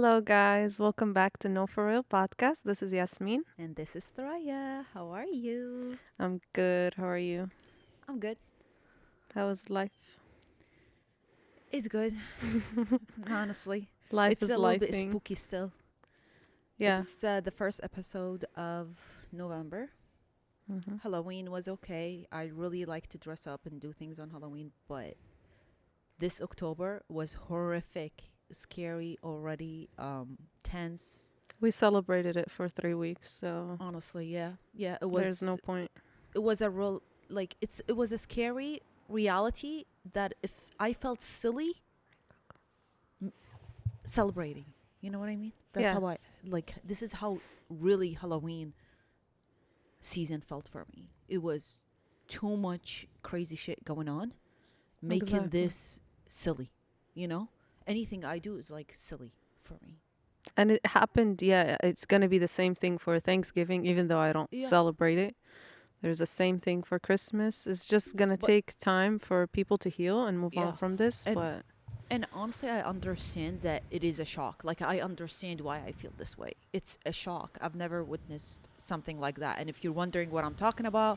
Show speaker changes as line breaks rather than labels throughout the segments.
Hello, guys. Welcome back to No For Real podcast. This is Yasmin.
And this is Thoraya. How are you?
I'm good. How are you?
I'm good.
How is life?
It's good, honestly.
Life
It's
is
a little bit
lifing.
spooky still.
Yeah.
It's the first episode of November.
hmm
Halloween was okay. I really like to dress up and do things on Halloween, but this October was horrific, scary already, tense.
We celebrated it for 3 weeks, so
Honestly, yeah. Yeah,
there's no point.
it was a real it was a scary reality that if I felt silly celebrating. You know what I mean? That's
Yeah,
how I this is how really Halloween season felt for me. It was too much crazy shit going on, making
exactly.
this silly, you know? Anything I do is like silly for me.
And it happened, yeah, it's going to be the same thing for Thanksgiving, even though I don't
Yeah.
celebrate it. There's the same thing for Christmas. It's just going to
But
take time for people to heal and move on
yeah.
from this,
And
but
and honestly I understand that it is a shock. Like I understand why I feel this way. It's a shock. I've never witnessed something like that. And if you're wondering what I'm talking about,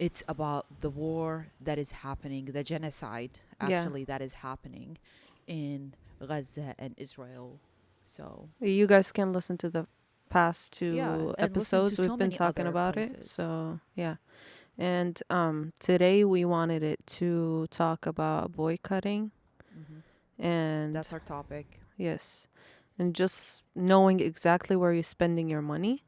it's about the war that is happening, the genocide
yeah.
actually that is happening in Gaza and Israel. So,
You guys can listen to the past
yeah,
two
and listen to
episodes. We've
so
been
many
talking
other
about it.
places.
So, yeah. And today we wanted it to talk about boycotting
Hmm.
and
That's our topic.
yes, and just knowing exactly where you're spending your money,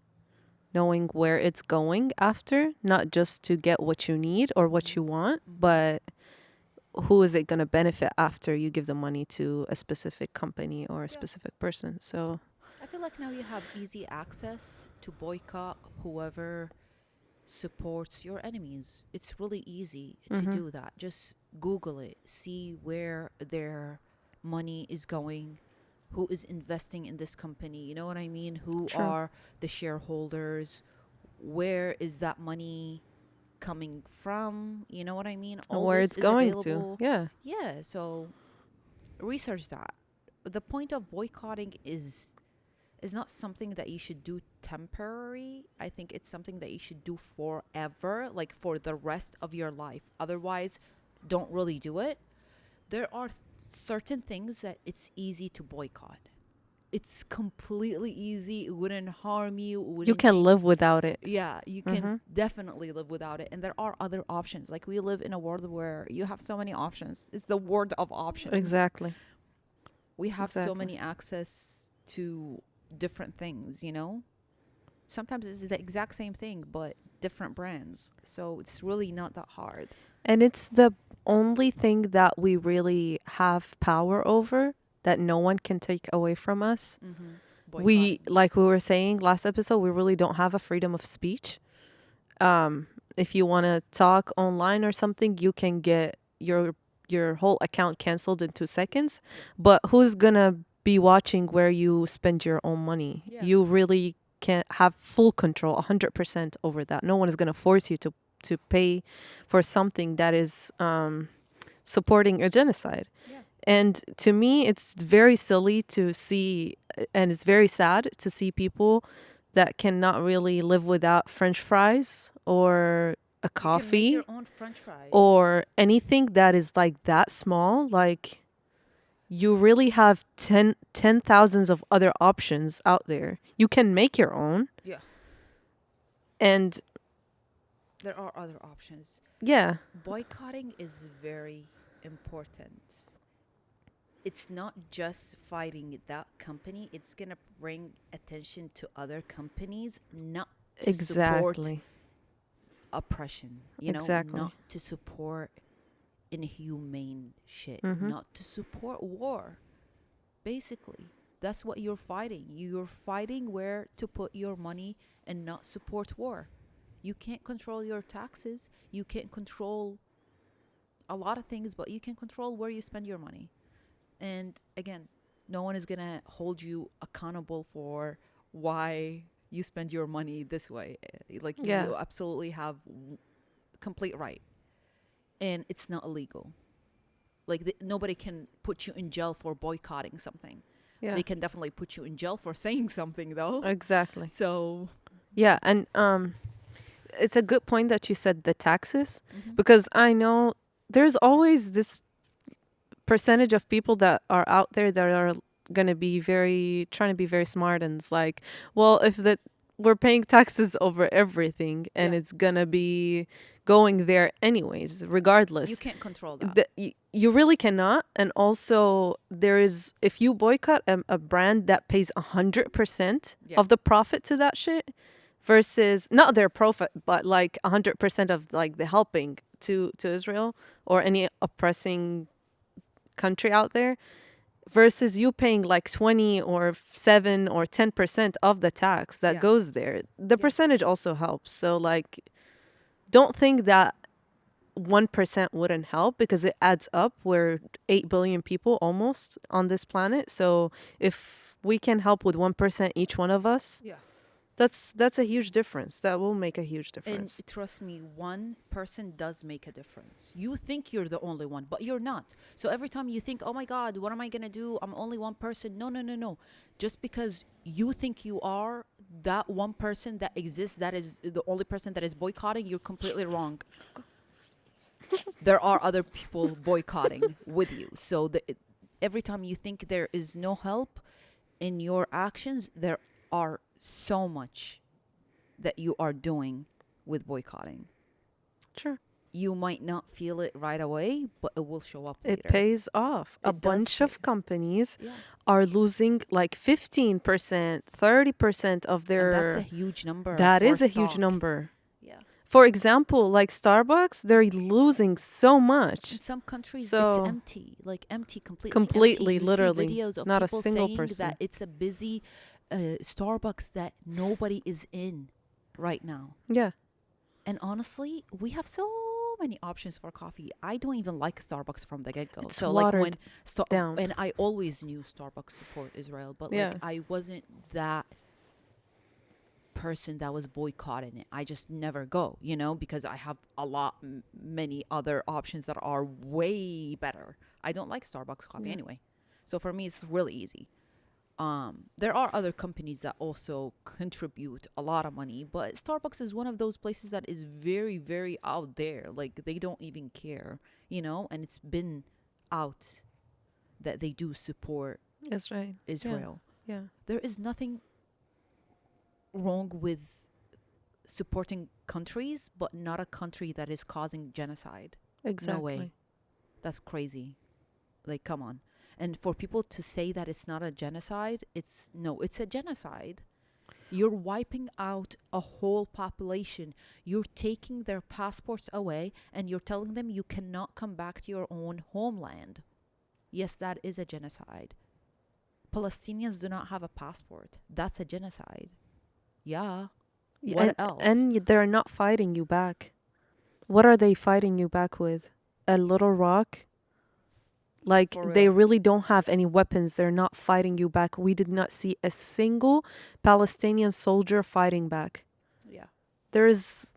knowing where it's going after, not just to get what you need or what you
Hmm.
want,
Hmm.
but who is it going to benefit after you give the money to a specific company or a
Yeah.
specific person. So,
I feel like now you have easy access to boycott whoever supports your enemies. It's really easy to
mhm.
do that. Just Google it, see where their money is going, who is investing in this company. You know what I mean? Who
True.
are the shareholders? Where is that money coming from? You know what I mean?
And
All
where
this
it's
is
going to.
available.
Yeah.
Yeah, so research that. The point of boycotting is not something that you should do temporary. I think it's something that you should do forever, like for the rest of your life. Otherwise, don't really do it. There are certain things that it's easy to boycott. It's completely easy. It wouldn't harm you. It
You
wouldn't
can
change.
live without it.
Yeah, you can
Mhm.
definitely live without it. And there are other options. Like we live in a world where you have so many options. It's the world of options.
Exactly.
We have so
Exactly.
many access to different things, you know? Sometimes it's the exact same thing, but different brands. So it's really not that hard.
And it's the only thing that we really have power over that no one can take away from us.
Mm-hmm.
We,
Boycotting.
like we were saying last episode, we really don't have a freedom of speech. If you want to talk online or something, you can get your whole account canceled in 2 seconds.
Yeah.
But who's gonna be watching where you spend your own money?
Yeah.
You really can't have full control, 100% over that. No one is gonna force you to pay for something that is supporting a genocide.
Yeah.
And to me, it's very silly to see, and it's very sad to see people that cannot really live without French fries or a
You can make your
coffee
own French fries.
or anything that is like that small. Like, you really have ten thousands of other options out there. You can make your own.
Yeah.
And
There are other options.
yeah,
Boycotting is very important. It's not just fighting that company, it's going to bring attention to other companies, not to support
exactly.
oppression,
Exactly.
not to support inhumane shit,
Mm-hmm.
not to support war. Basically, that's what you're fighting. You're fighting where to put your money and not support war. You can't control your taxes. You can't control a lot of things, but you can control where you spend your money. And again, no one is going to hold you accountable for why you spend your money this way. Like,
Yeah.
you absolutely have complete right. And it's not illegal. Like, nobody can put you in jail for boycotting something.
Yeah.
They can definitely put you in jail for saying something, though.
Exactly.
So,
Yeah, and it's a good point that you said the taxes,
mhm.
because I know there's always this percentage of people that are out there that are going to be very trying to be very smart, and it's like, well, if that we're paying taxes over everything and
Yeah,
it's going to be going there anyways
you
regardless,
can't control that.
you really cannot. And also there is, if you boycott a brand that pays 100%
Yeah,
of the profit to that shit, versus not their profit but like 100% of like the helping to Israel or any oppressing country out there, versus you paying like 20 or 7 or 10% of the tax that
yeah,
goes there, the
yeah.
percentage also helps. So like, don't think that 1% wouldn't help, because it adds up. We're 8 billion people almost on this planet. So if we can help with 1% each one of us,
Yeah.
that's a huge difference. That will make a huge
And
difference.
trust me, one person does make a difference. You think you're the only one, but you're not. So every time you think, oh my God, what am I going to do? I'm only one person. No, no, no, no. Just because you think you are that one person that exists, that is the only person that is boycotting, you're completely wrong. There are other people boycotting with you. So every time you think there is no help in your actions, there are so much that you are doing with boycotting.
Sure.
You might not feel it right away, but it will show up
It
later.
pays off. A
It does
bunch
pay.
of companies
Yeah.
are losing like 15%, 30% of
And that's a
their.
huge number
That
for
is a huge
stock.
number.
Yeah.
For example, like Starbucks, they're losing so
In
much.
some countries, it's
So
empty, like empty, completely empty.
completely,
You see
literally,
videos of
not a
people
single
saying
person.
that it's a busy Starbucks that nobody is in right now.
Yeah.
And honestly, we have so many options for coffee. I don't even like Starbucks from the get go.
It's
So like
watered down.
and I always knew Starbucks support Israel, but like
Yeah.
I wasn't that person that was boycotting it. I just never go, because I have a lot many other options that are way better. I don't like Starbucks coffee
Yeah.
anyway. So for me it's really easy. There are other companies that also contribute a lot of money, but Starbucks is one of those places that is very, very out there. Like they don't even care, and it's been out that they do support
That's right. Yeah.
Israel.
Yeah.
There is nothing wrong with supporting countries, but not a country that is causing genocide. No way.
Exactly.
That's crazy. Like, come on. And for people to say that it's not a genocide, it's a genocide. You're wiping out a whole population. You're taking their passports away and you're telling them you cannot come back to your own homeland. Yes, that is a genocide. Palestinians do not have a passport. That's a genocide. Yeah. What else?
And they're not fighting you back. What are they fighting you back with? A little rock? Like,
For
they
real.
really don't have any weapons. They're not fighting you back. We did not see a single Palestinian soldier fighting back.
Yeah.
This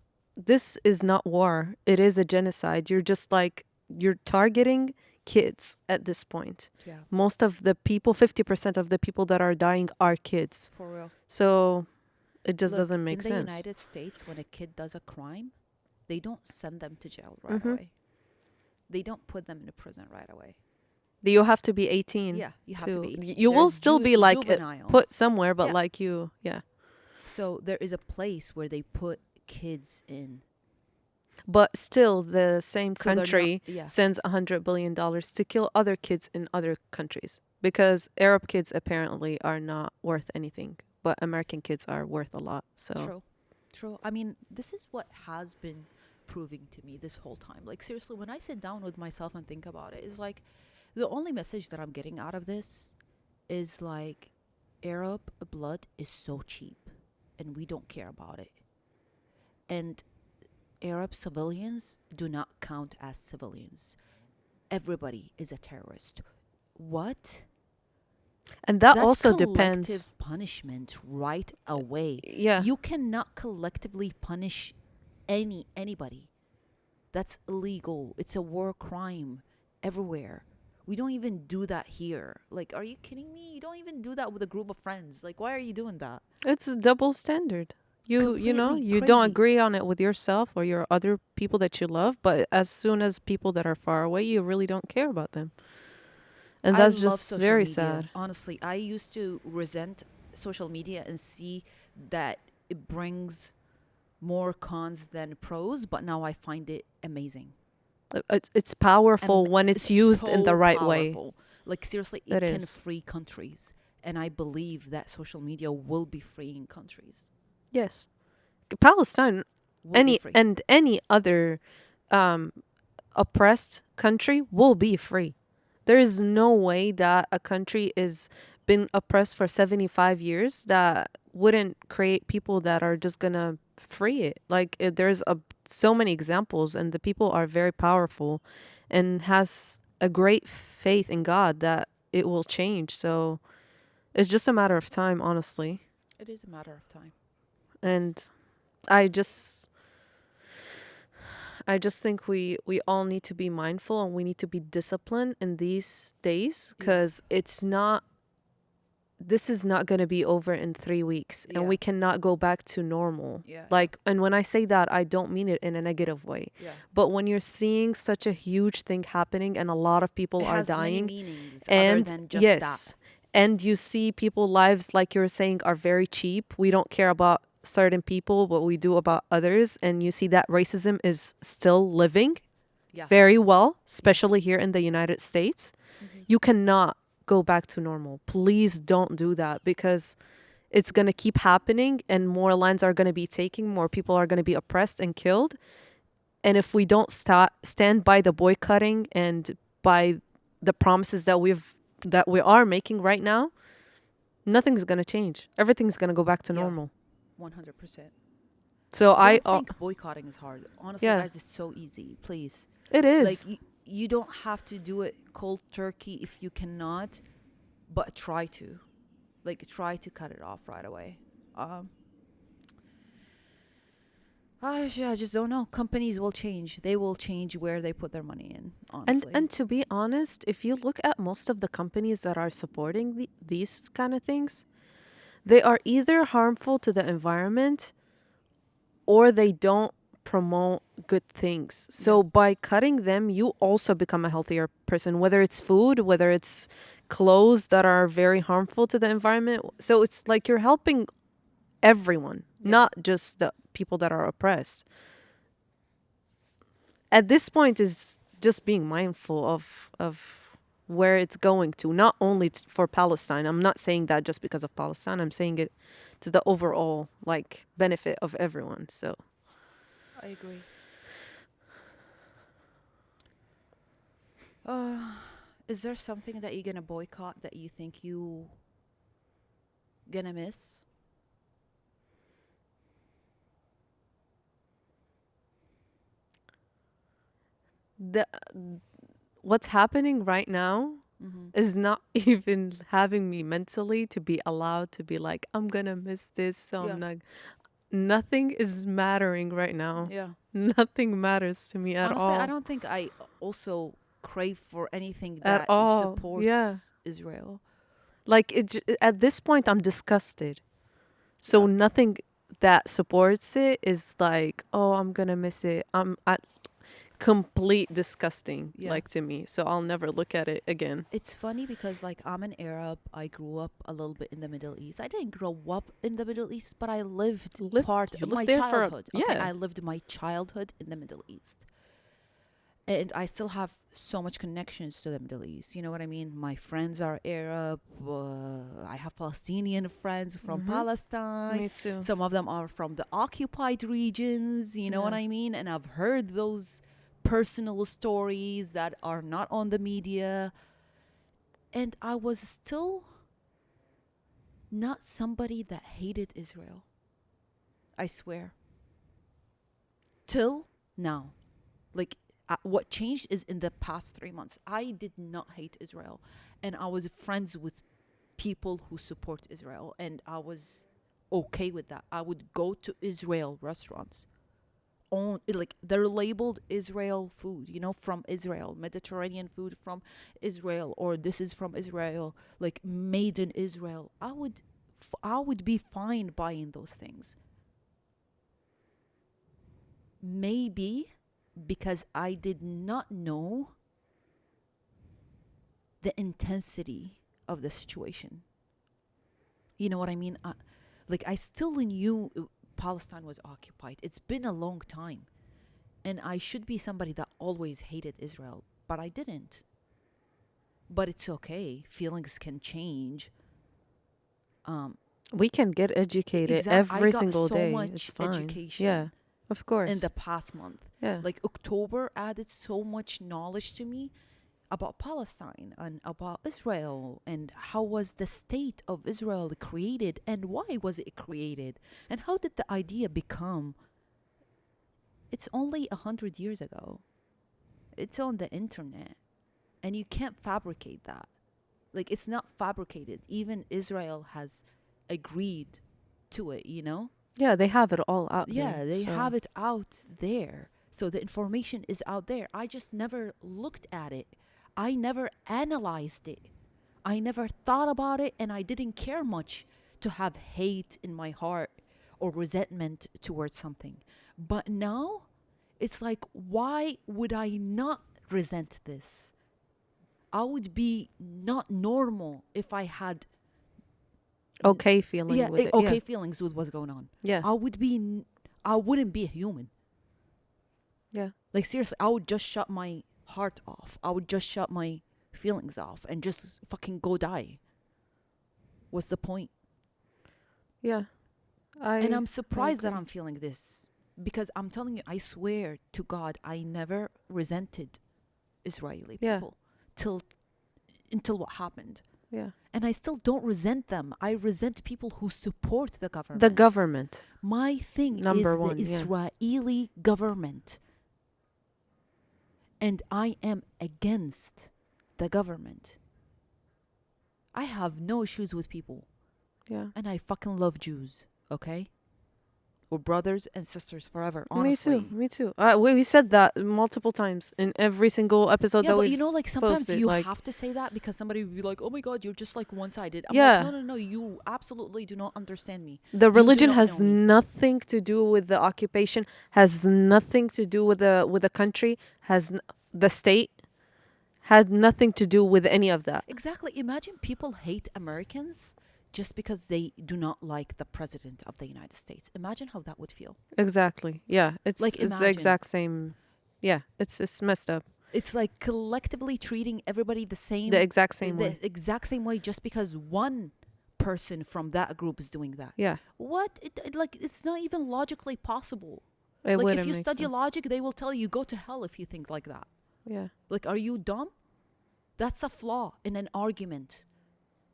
is not war. It is a genocide. You're just like, you're targeting kids at this point.
Yeah.
Most of the people, 50% of the people that are dying are kids.
For real.
So it just
Look,
doesn't make
in the
sense.
United States, when a kid does a crime, they don't send them to jail right
Mhm.
away. They don't put them in a prison right away.
You have to be 18
Yeah, you have to be 18.
You will
There's
still be like
juvenile.
put somewhere, but
Yeah.
like yeah.
So there is a place where they put kids in.
But still, the same
So they're not-
country
yeah.
sends $100 billion to kill other kids in other countries, because Arab kids apparently are not worth anything, but American kids are worth a lot. So
True. True. I mean, this is what has been proving to me this whole time. Like, seriously, when I sit down with myself and think about it, it's like the only message that I'm getting out of this is like Arab blood is so cheap and we don't care about it. And Arab civilians do not count as civilians. Everybody is a terrorist. What?
and that
That's
also
collective
depends.
punishment right away.
Yeah.
You cannot collectively punish anybody. That's illegal. It's a war crime everywhere. We don't even do that here. Like, are you kidding me? You don't even do that with a group of friends. Like, why are you doing that?
It's a double standard. You know,
Completely
you don't
crazy.
agree on it with yourself or your other people that you love, but as soon as people that are far away, you really don't care about them. And
I
that's
love
just
social
very
media.
sad.
Honestly, I used to resent social media and see that it brings more cons than pros, but now I find it amazing.
It's powerful when
It's
it's used in the
so
right way.
powerful. Like, seriously,
It
it can
is.
free countries. And I believe that social media will be freeing countries.
Yes. Palestine,
Will be free.
any other um oppressed country will be free. There is no way that a country is been oppressed for 75 years that wouldn't create people that are just gonna free it. Like there's so many examples, and the people are very powerful and has a great faith in God that it will change. So it's just a matter of time, honestly.
It is a matter of time.
And I just I just think we all need to be mindful and we need to be disciplined in these days
Yeah.
because it's not this is not going to be over in 3 weeks and
Yeah.
we cannot go back to normal.
Yeah.
Like, and when I say that, I don't mean it in a negative way.
Yeah.
But when you're seeing such a huge thing happening and a lot of
It
people are
has many
dying,
meanings other
and
than just that.
yes, and you see people lives like you're saying are very cheap. We don't care about certain people, but we do about others, and you see that racism is still living
Yeah.
very well,
Yeah.
especially here in the United States.
Hmm.
You cannot go back to normal. Please don't do that because it's going to keep happening and more lands are going to be taken, more people are going to be oppressed and killed. And if we don't stand by the boycotting and by the promises that we are making right now, nothing's going to change. Everything's going to go back to
Yeah.
normal.
100%.
So
Don't think boycotting is hard. Honestly,
yeah,
guys, it's so easy. Please.
it
Like,
is.
you don't have to do it cold turkey if you cannot, but try to. Like, try to cut it off right away. Um, I just don't know. Companies will change. They will change where they put their money in, honestly.
And to be honest, if you look at most of the companies that are supporting these kind of things, they are either harmful to the environment or they don't promote good things.
Yeah.
So by cutting them, you also become a healthier person, whether it's food, whether it's clothes that are very harmful to the environment. So it's like you're helping everyone,
Yeah.
not just the people that are oppressed. At this point is just being mindful of where it's going to, not only for Palestine. I'm not saying that just because of Palestine. I'm saying it to the overall like benefit of everyone. So
I agree. Is there something that you're gonna boycott that you think you gonna miss?
the what's happening right now
Mm-hmm.
is not even having me mentally to be allowed to be like I'm gonna miss this, so
Yeah.
I'm not. Nothing is mattering right now.
Yeah.
Nothing matters to me at
Honestly, I
all.
don't think I also crave for anything
At
that
all. Yeah.
supports Israel.
Like at this point I'm disgusted. So
Yeah.
nothing that supports it is like, oh, I'm gonna miss it. I'm at complete disgusting
Yeah.
like to me. So I'll never look at it again.
It's funny because, like, I'm an Arab. I grew up a little bit in the Middle East. I didn't grow up in the Middle East, but I lived part of my
Lived there for
childhood. Okay,
yeah.
I lived my childhood in the Middle East. And I still have so much connections to the Middle East. You know what I mean? My friends are Arab. I have Palestinian friends from Palestine.
Me too.
Some of them are from the occupied regions. You know what
Yeah.
I mean? And I've heard those personal stories that are not on the media. And I was still not somebody that hated Israel. I swear. Till now. Like, what changed is in the past 3 months. I did not hate Israel. And I was friends with people who support Israel. And I was okay with that. I would go to Israel restaurants own, like they're labeled Israel food, from Israel, Mediterranean food from Israel, or this is from Israel, like made in Israel. I would be fine buying those things. Maybe because I did not know the intensity of the situation. You know what I mean? Like, I still knew Palestine was occupied. It's been a long time. And I should be somebody that always hated Israel, but I didn't. But it's okay. Feelings can change. Um,
We can get educated
I
every
got
single
so
day.
much
It's fine. Yeah,
education
of
in the
course.
past month.
Yeah.
Like, October added so much knowledge to me about Palestine and about Israel, and how was the state of Israel created, and why was it created, and how did the idea become. It's only 100 years ago. It's on the internet, and you can't fabricate that. Like, it's not fabricated. Even Israel has agreed to it.
Yeah, they have it all out there.
Yeah, they
So,
have it out there. So the information is out there. I just never looked at it. I never analyzed it. I never thought about it, and I didn't care much to have hate in my heart or resentment towards something. But now it's like, why would I not resent this? I would be not normal if I had
okay feeling with it. Yeah.
okay feelings with what's going on.
Yeah.
I wouldn't be a human.
Yeah.
Like, seriously, I would just shut my heart off. I would just shut my feelings off and just fucking go die. What's the point?
Yeah.
And I'm surprised that
agree.
I'm feeling this, because I'm telling you, I swear to God, I never resented Israeli
Yeah.
people till until what happened.
Yeah.
And I still don't resent them. I resent people who support the government.
The government.
My thing is
Number
the
one, yeah.
Israeli government. And I am against the government. I have no issues with people.
Yeah.
And I fucking love Jews, okay? We're brothers and sisters forever, honestly.
Me too. We said that multiple times in every single episode
Yeah,
that
but
we've
like, sometimes
posted.
you
Like,
have to say that, because somebody will be like, oh my God, you're just like one-sided. I'm
yeah.
like, no, you absolutely do not understand me.
The
You do
religion
not
has
know me.
nothing to do with the occupation, has nothing to do with the country, the state had nothing to do with any of that.
Exactly. Imagine people hate Americans just because they do not like the president of the United States. Imagine how that would feel.
Exactly. Yeah. It's
Like,
it's the
imagine.
exact same. Yeah. It's messed up.
It's like collectively treating everybody the same.
The exact same way.
The exact same way, just because one person from that group is doing that.
Yeah.
What? Like, it's not even logically possible.
It
Like,
wouldn't
if you
make
study
sense.
logic, they will tell you, go to hell if you think like that.
Yeah.
Like, are you dumb? That's a flaw in an argument,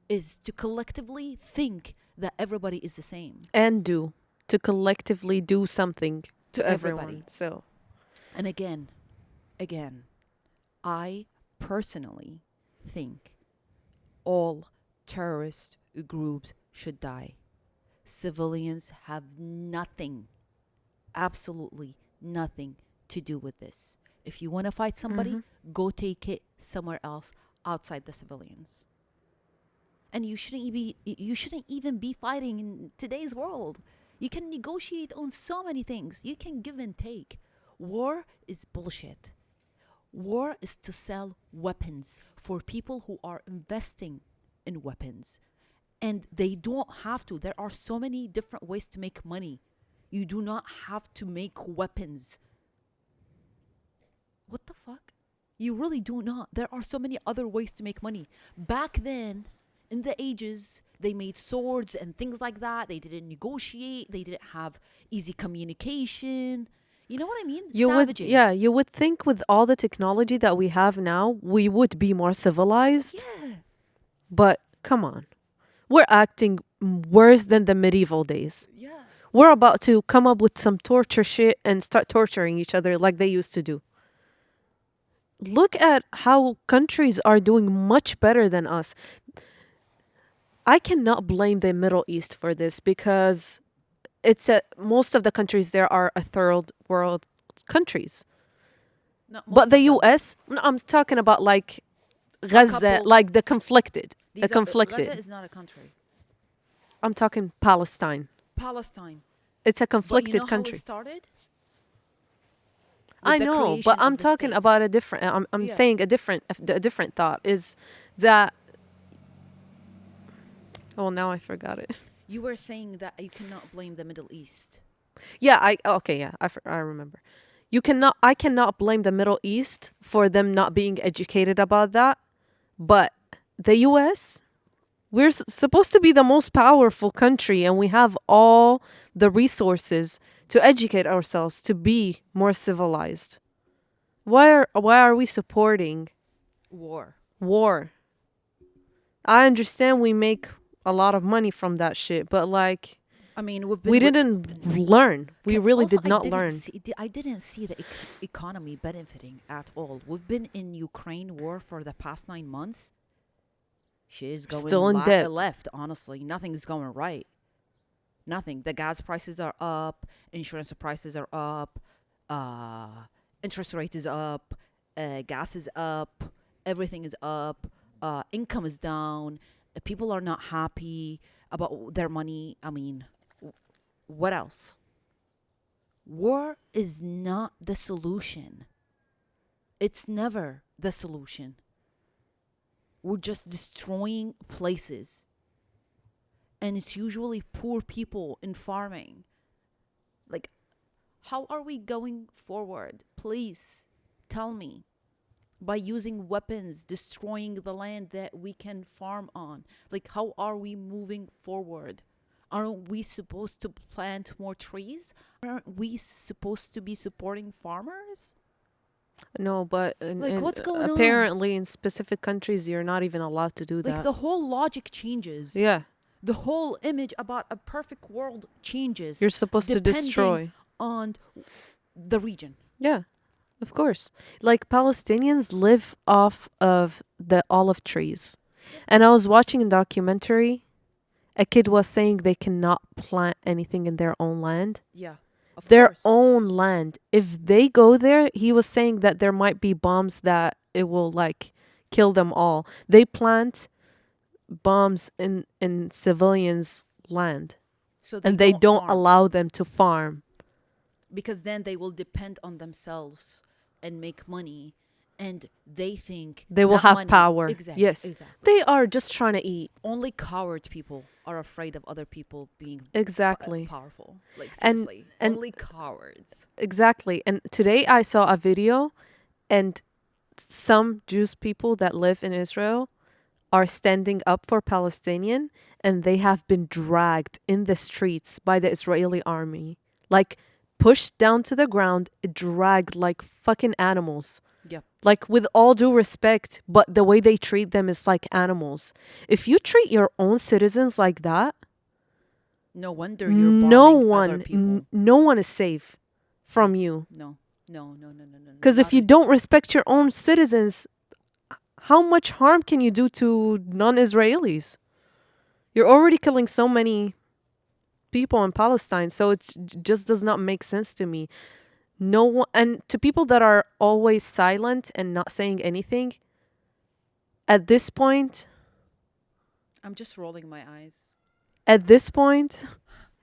is to collectively think that everybody is the same.
And to collectively do something to
everybody.
everyone. So,
And again, I personally think all terrorist groups should die. Civilians have nothing, absolutely nothing to do with this. If you want to fight somebody, go take it somewhere else outside the civilians. And you shouldn't even be fighting in today's world. You can negotiate on so many things. You can give and take. War is bullshit. War is to sell weapons for people who are investing in weapons. And they don't have to. There are so many different ways to make money. You do not have to make weapons. What the fuck? You really do not. There are so many other ways to make money. Back then, in the ages, they made swords and things like that. They didn't negotiate. They didn't have easy communication. You know what I mean? Savages.
You would think with all the technology that we have now, we would be more civilized.
Yeah.
But come on. We're acting worse than the medieval days.
Yeah.
We're about to come up with some torture shit and start torturing each other like they used to do. Look at how countries are doing much better than us. I cannot blame the Middle East for this because it's a most of the countries there are a third world countries.
Not
But
most
the
of them.
US, no, I'm talking about like
A
Gaza,
couple.
like the
These are Gaza
conflicted.
is not a country.
I'm talking Palestine.
Palestine.
It's a
But you
conflicted
know how it
country.
started?
I
With the
know, but
creation
I'm
of the
talking
state.
about a different. I'm
Yeah.
saying a different thought is that. Oh, now I forgot it.
You were saying that you cannot blame the Middle East.
Yeah, okay, yeah, I remember. I cannot blame the Middle East for them not being educated about that, but the US, we're supposed to be the most powerful country and we have all the resources to educate ourselves to be more civilized. Why are we supporting
War.
war? I understand we make a lot of money from that shit, but like
I mean, we've
we
been.
didn't learn. We really
Also,
did not learn.
I didn't see the economy benefiting at all. We've been in Ukraine war for the past 9 months. She's
Still
going
in debt.
left. Honestly, nothing's going right. Nothing. The gas prices are up. Insurance prices are up. Interest rate is up. Gas is up. Everything is up. Income is down. People are not happy about their money. I mean, what else? War is not the solution. It's never the solution. We're just destroying places. And it's usually poor people in farming. Like, how are we going forward? Please tell me. By using weapons, destroying the land that we can farm on. Like, how are we moving forward? Aren't we supposed to plant more trees? Aren't we supposed to be supporting farmers?
No, but
Like, what's going on?
apparently in specific countries you're not even allowed to do
Like,
that.
the whole logic changes.
Yeah,
The whole image about a perfect world changes
you're supposed to
depending
destroy.
on the region.
Yeah, of course. Like Palestinians live off of the olive trees. And I was watching a documentary. A kid was saying they cannot plant anything in their own land.
Yeah, of
Their
course.
own land. If they go there, he was saying that there might be bombs that it will like kill them all. They plant bombs in civilians' land
So they
and they don't
farm
allow them to farm.
because then they will depend on themselves and make money, and they think
They will
that
have
money,
power.
exactly,
Yes.
exactly.
They are just trying to eat.
Only coward people are afraid of other people being
Exactly.
powerful. Like,
And
seriously,
and
only cowards.
exactly. And today I saw a video and some Jewish people that live in Israel are standing up for Palestinian and they have been dragged in the streets by the Israeli army. Like pushed down to the ground, dragged like fucking animals.
Yeah.
Like with all due respect, but the way they treat them is like animals. If you treat your own citizens like that,
No wonder you're bombing other people.
no one is safe from you.
No, no, no, no, no, no.
Because if
not
you
in
don't
this-
respect your own citizens, how much harm can you do to non-Israelis? You're already killing so many people in Palestine, so it just does not make sense to me. No one, and to people that are always silent and not saying anything, at this point,
I'm just rolling my eyes.
at this point,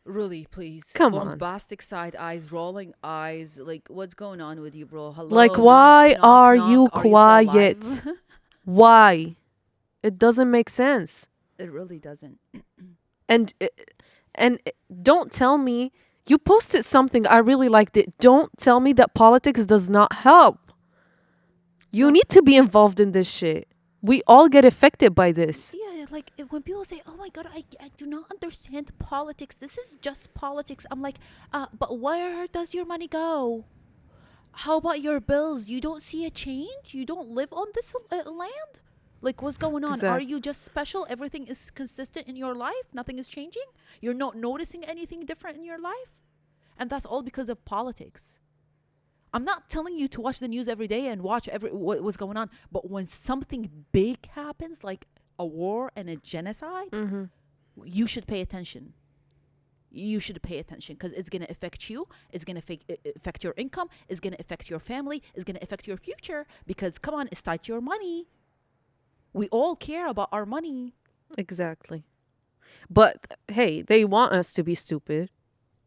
Really, please.
Come on.
Bombastic side eyes, rolling eyes. Like, what's going on with you, bro? Hello.
like,
knock,
why
knock,
are
knock.
you
Are still
quiet?
alive?
Why? It doesn't make sense.
It really doesn't.
And don't tell me you posted something I really liked it. Don't tell me that politics does not help. You
No.
need to be involved in this shit. We all get affected by this.
Yeah, like when people say, "Oh my god, I do not understand politics. This is just politics." I'm like, but where does your money go? How about your bills? You don't see a change? You don't live on this land? Like, what's going on? Are
Exact-
you just special? Everything is consistent in your life? Nothing is changing? You're not noticing anything different in your life? And that's all because of politics. I'm not telling you to watch the news every day and watch what's going on, but when something big happens, like a war and a genocide,
Mm-hmm.
you should pay attention. you should pay attention because it's going to affect you. It's going to affect your income. It's going to affect your family. It's going to affect your future because, come on, it's tied to your money. We all care about our money.
Exactly. But hey, they want us to be stupid.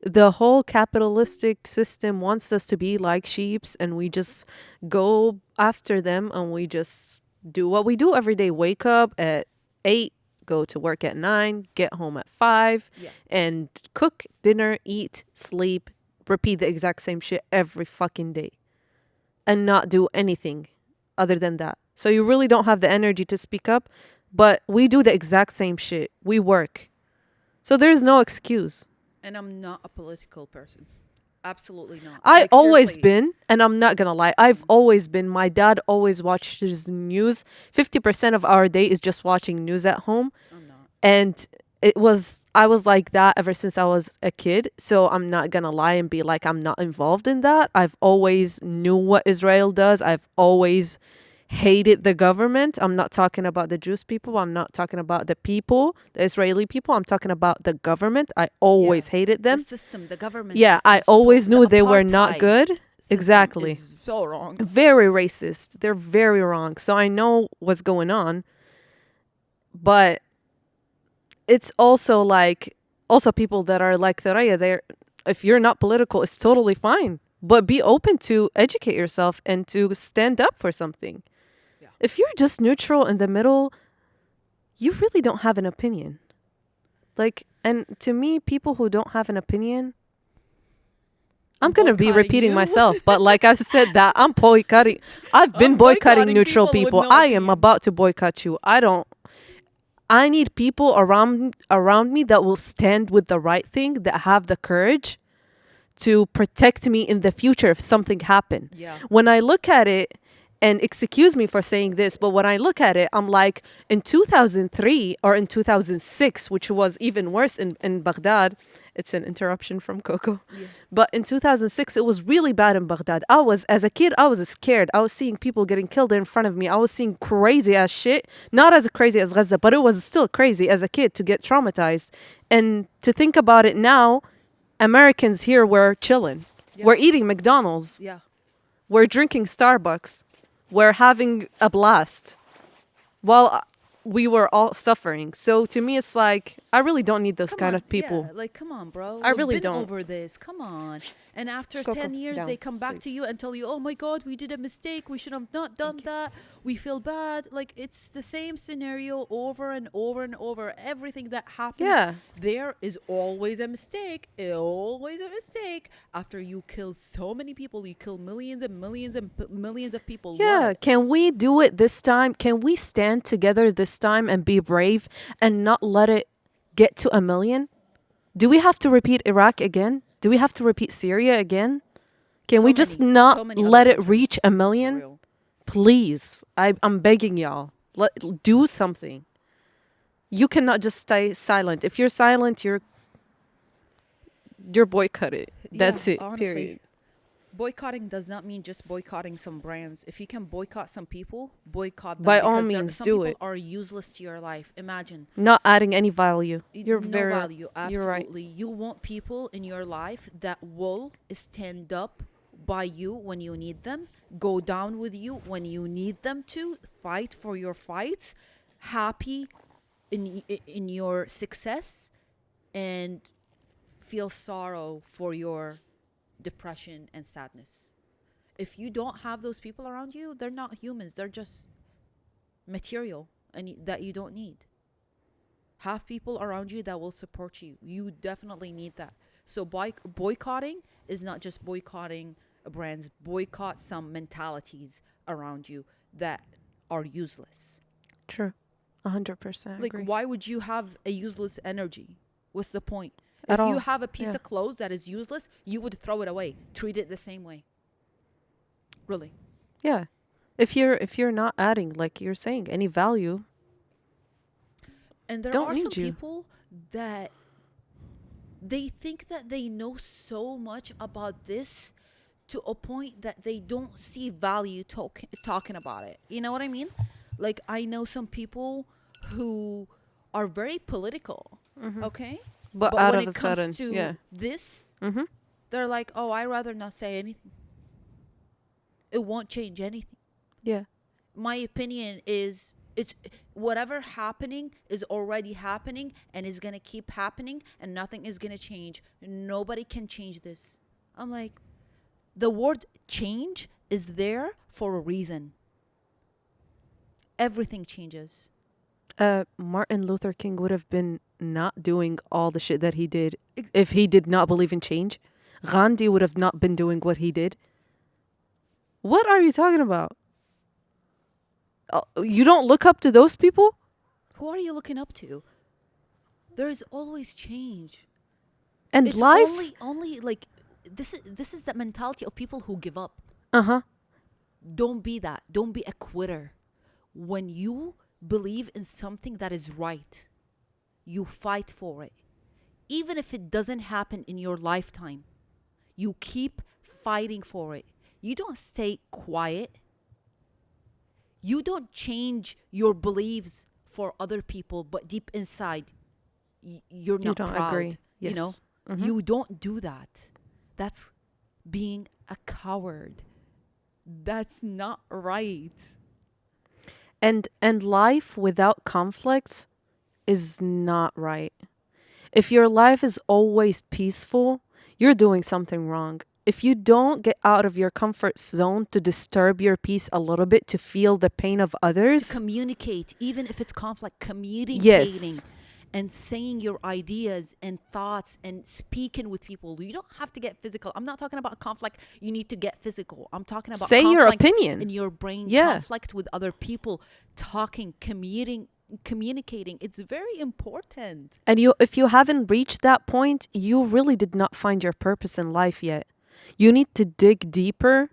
The whole capitalistic system wants us to be like sheeps, and we just go after them, and we just do what we do every day. Wake up at 8, go to work at 9, get home at 5,
Yeah.
and cook dinner, eat, sleep, repeat the exact same shit every fucking day, and not do anything other than that. So you really don't have the energy to speak up, but we do the exact same shit. We work. So there's no excuse.
And I'm not a political person. Absolutely not.
I
Like,
always
seriously.
been, and I'm not gonna lie, I've always been. My dad always watches news. 50% of our day is just watching news at home.
I'm not.
And I was like that ever since I was a kid. So I'm not gonna lie and be like I'm not involved in that. I've always knew what Israel does. I've always hated the government. I'm not talking about the Jewish people. I'm not talking about the people, the Israeli people. I'm talking about the government. I always hated
The
them.
system, the government
Yeah,
system.
I always knew they were not
apartheid
good.
system
Exactly.
is so wrong.
Very racist. They're very wrong. So I know what's going on. But it's also like, also people that are like Thoraya, they're, if you're not political, it's totally fine. But be open to educate yourself and to stand up for something.
Yeah.
If you're just neutral in the middle, you really don't have an opinion. Like, and to me, people who don't have an opinion, I'm going to be
Boycotting
repeating
you.
myself, but like I've said that, I'm boycotting. I've been
I'm
boycotting
boycotting
neutral
people with
people.
no
I am
opinion.
about to boycott you. I need people around me that will stand with the right thing, that have the courage to protect me in the future if something happened.
Yeah.
When I look at it, and excuse me for saying this, but when I look at it, I'm like, in 2003 or in 2006, which was even worse in Baghdad, it's an interruption from Coco.
Yeah.
But in 2006, it was really bad in Baghdad. As a kid, I was scared. I was seeing people getting killed in front of me. I was seeing crazy ass shit. Not as crazy as Gaza, but it was still crazy as a kid to get traumatized. And to think about it now, Americans here were chilling.
Yeah.
We're eating McDonald's.
Yeah.
We're drinking Starbucks. We're having a blast while we were all suffering. So to me, it's like, I really don't need those
Come
kind
on.
of people.
Yeah, like, come on, bro.
I
We've
really
been
don't.
over this. Come on. And after
Coco,
10 years,
down,
they come back to
please.
you and tell you, oh my God, we did a mistake. We should have not done that. We feel bad. Like, it's the same scenario over and over and over. Everything that happens
Yeah.
there is always a mistake. Always a mistake. After you kill so many people, you kill millions and millions and millions of people.
Yeah.
What?
Can we do it this time? Can we stand together this time and be brave and not let it get to a million? Do we have to repeat Iraq again? Do we have to repeat Syria again? Can
So
we just
many-
not
so many other
let it
countries,
reach a
for
million?
real.
Please. I'm begging y'all. Do something. You cannot just stay silent. If you're silent, you're boycotted. That's
Yeah,
it.
honestly.
Period.
Boycotting does not mean just boycotting some brands. If you can boycott some people, boycott them.
By all
because
means,
some
do
people
it.
are useless to your life. Imagine.
Not adding any value. You're
No
very
value.
You're right.
Absolutely. You want people in your life that will stand up by you when you need them, go down with you when you need them to, fight for your fights, happy in your success, and feel sorrow for your depression and sadness. If you don't have those people around you, they're not humans. They're just material that you don't need. Have people around you that will support you. You definitely need that. So boycotting is not just boycotting brands. Boycott some mentalities around you that are useless.
True. 100%.
Like,
agree.
why would you have a useless energy? What's the point?
At
If you
all.
have a piece
Yeah.
of clothes that is useless, you would throw it away. Treat it the same way. Really.
Yeah. If you're not adding, like you're saying, any value,
And there
Don't
are some
need you.
people that they think that they know so much about this to a point that they don't see value talking about it. You know what I mean? Like, I know some people who are very political, okay?
But
But
out
when
of
it
a
comes
sudden, yeah.
to this,
Mm-hmm.
they're like, oh, I rather not say anything. It won't change anything.
Yeah.
My opinion is it's whatever happening is already happening and is going to keep happening and nothing is going to change. Nobody can change this. I'm like, the word change is there for a reason. Everything changes.
Martin Luther King would have been not doing all the shit that he did
Ex-
if he did not believe in change. Gandhi would have not been doing what he did. What are you talking about? You don't look up to those people?
Who are you looking up to? There is always change.
And
It's
life?
only like this is the mentality of people who give up.
Uh huh.
Don't be that. Don't be a quitter. When you believe in something that is right, you fight for it. Even if it doesn't happen in your lifetime, you keep fighting for it. You don't stay quiet. You don't change your beliefs for other people, but deep inside, you're
You
not
don't
proud.
agree.
You know,
Yes. Mm-hmm.
you don't do that. That's being a coward. That's not right.
And life without conflicts is not right. If your life is always peaceful, you're doing something wrong. If you don't get out of your comfort zone to disturb your peace a little bit, to feel the pain of
To
others,
communicate, even if it's conflict, communicating
yes.
and saying your ideas and thoughts and speaking with people. You don't have to get physical. I'm not talking about conflict. You need to get physical. I'm talking about
Say your
conflict
opinion.
in your brain,
Yeah.
conflict with other people, talking, communicating. It's very important.
And you if you haven't reached that point, you really did not find your purpose in life yet. You need to dig deeper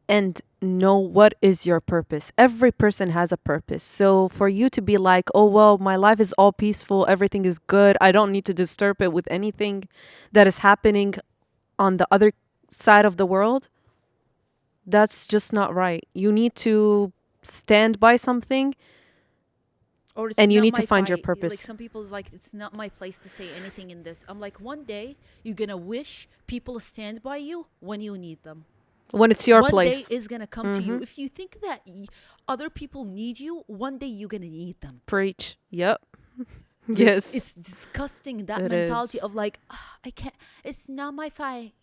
and know what is your purpose. Every person has a purpose. So for you to be like, "Oh well, my life is all peaceful, everything is good. I don't need to disturb it with anything that is happening on the other side of the world." That's just not right. You need to stand by something
Or it's
and you
not
need to
my
find your
fight. Like
purpose
some people's like, it's not my place to say anything in this. I'm like, one day you're gonna wish people stand by you when you need them.
when it's your
One day
place.
is gonna come to you.
Mhm.
If you think that other people need you, one day you're gonna need them.
Preach. Yep.
Like
Yes.
it's disgusting, that
It
mentality
is.
of like, "Ah, I can't. It's not my fight.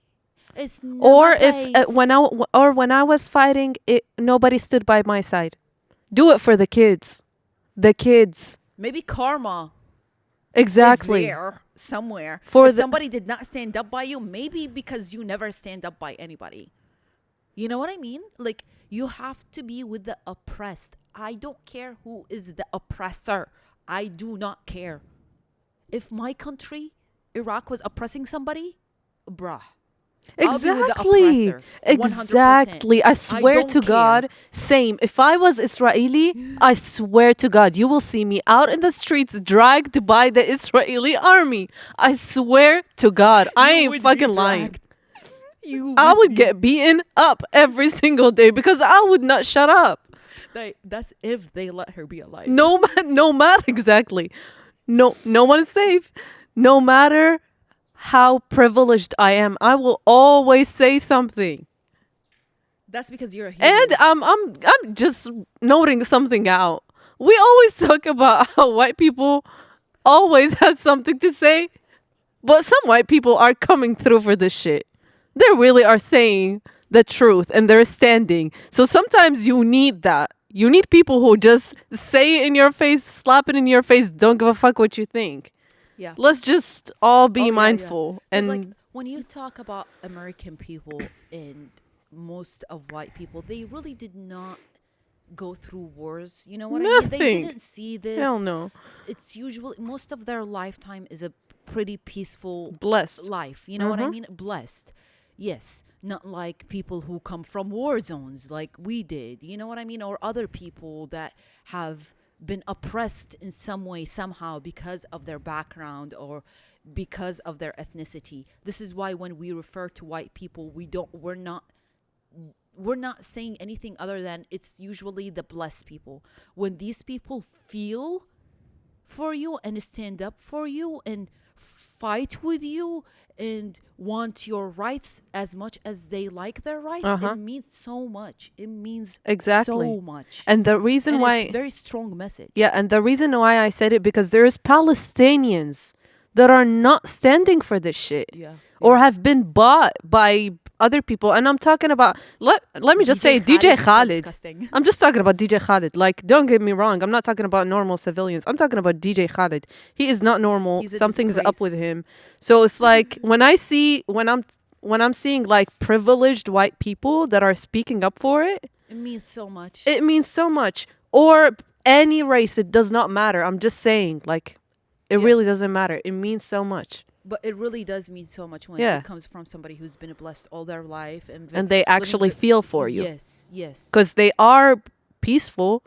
It's not
Or
my
if
place."
when I was fighting, it nobody stood by my side. Do it for the kids. The kids.
Maybe karma is
Exactly.
there somewhere.
For
If
the
somebody did not stand up by you, maybe because you never stand up by anybody. You know what I mean? Like, you have to be with the oppressed. I don't care who is the oppressor. I do not care. If my country, Iraq, was oppressing somebody, bruh, I'll be with the
Exactly.
oppressor 100%.
Exactly. I
I
swear
don't
to
care.
God, same. If I was Israeli, I swear to God, you will see me out in the streets dragged by the Israeli army. I swear to God, I
You
ain't
would be
fucking lying.
dragged. You
I
would
would
be.
get beaten up every single day because I would not shut up.
That's if they let her be alive.
No matter exactly. No one is safe. No matter how privileged I am, I will always say something.
That's because you're a
And
human.
I'm just noting something out. We always talk about how white people always has something to say, but some white people are coming through for this shit. They really are saying the truth and they're standing. So sometimes you need that. You need people who just say it in your face, slap it in your face, don't give a fuck what you think.
Yeah.
Let's just all be
Oh yeah, yeah.
mindful
Because like
and
when you talk about American people and most of white people, they really did not go through wars. You know what I mean? They
nothing.
didn't see
Hell
this.
no.
It's usually most of their lifetime is a pretty peaceful
Blessed.
life. You know what I
Mm-hmm.
mean? Blessed. Yes, not like people who come from war zones like we did. You know what I mean? Or other people that have been oppressed in some way, somehow, because of their background or because of their ethnicity. This is why when we refer to white people, we're not saying anything other than it's usually the blessed people. When these people feel for you and stand up for you and fight with you and want your rights as much as they like their rights,
Uh-huh.
it means so much. It means
Exactly.
so much.
And the reason
And
why
it's very strong message.
Yeah, and the reason why I said it, because there's Palestinians that are not standing for this shit
Yeah.
or have been bought by other people. And I'm talking about, let me just say DJ
is so
Khaled.
disgusting.
I'm just talking about DJ Khaled. Like, don't get me wrong. I'm not talking about normal civilians. I'm talking about DJ Khaled. He is not normal.
He's a
Something's up with
disgrace.
him. So it's like when I'm seeing like privileged white people that are speaking up for it,
It means so much.
it means so much. Or any race, it does not matter. I'm just saying, like, it
Yeah.
really doesn't matter. It means so much.
But it really does mean so much when
Yeah.
it comes from somebody who's been blessed all their life
And they actually
living
feel for you.
Yes, yes.
Because they are peaceful,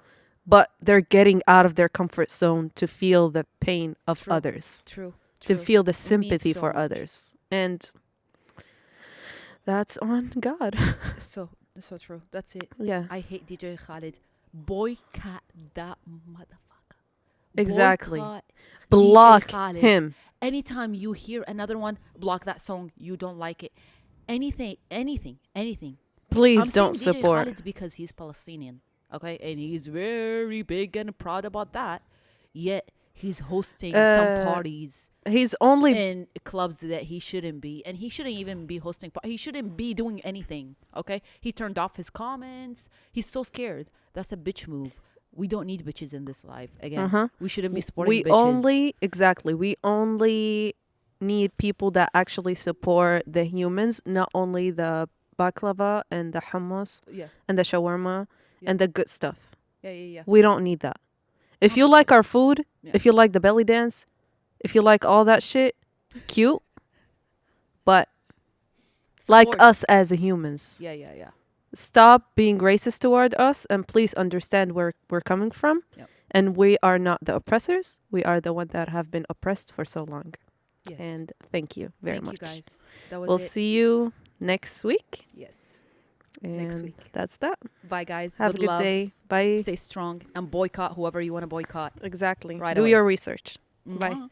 but they're getting out of their comfort zone to feel the pain of
True.
others,
True.
to
true.
feel the
means
sympathy
so
for
much.
others. And that's on God.
So true. That's it.
Yeah.
I hate DJ Khaled. Boycott that motherfucker.
Exactly.
Boycott
Block
DJ Khaled.
him.
Anytime you hear another one, block that song. You don't like it. Anything.
Please
I'm
don't
saying DJ
support.
Khaled because he's Palestinian, okay, and he's very big and proud about that. Yet he's hosting some parties
He's only
in clubs that he shouldn't be, and he shouldn't even be hosting. He shouldn't be doing anything. Okay, he turned off his comments. He's so scared. That's a bitch move. We don't need bitches in this life. Again, we shouldn't be supporting
we
bitches.
we only need people that actually support the humans, not only the baklava and the hummus
Yeah,
and the shawarma
Yeah.
and the good stuff.
yeah.
We don't need that. If you like our food,
Yeah.
if you like the belly dance, if you like all that shit, cute, but like
Support.
us as humans.
Yeah.
Stop being racist toward us and please understand where we're coming from.
Yep.
And we are not the oppressors. We are the ones that have been oppressed for so long.
Yes.
And thank you very
Thank
much.
you guys. That was
We'll
it.
see you next week.
Yes.
And
Next week.
that's that.
Bye, guys.
Have
Good
a good
love.
day. Bye.
Stay strong and boycott whoever you want to boycott.
Exactly.
Right
Do
away.
your research.
Mwah.
Bye.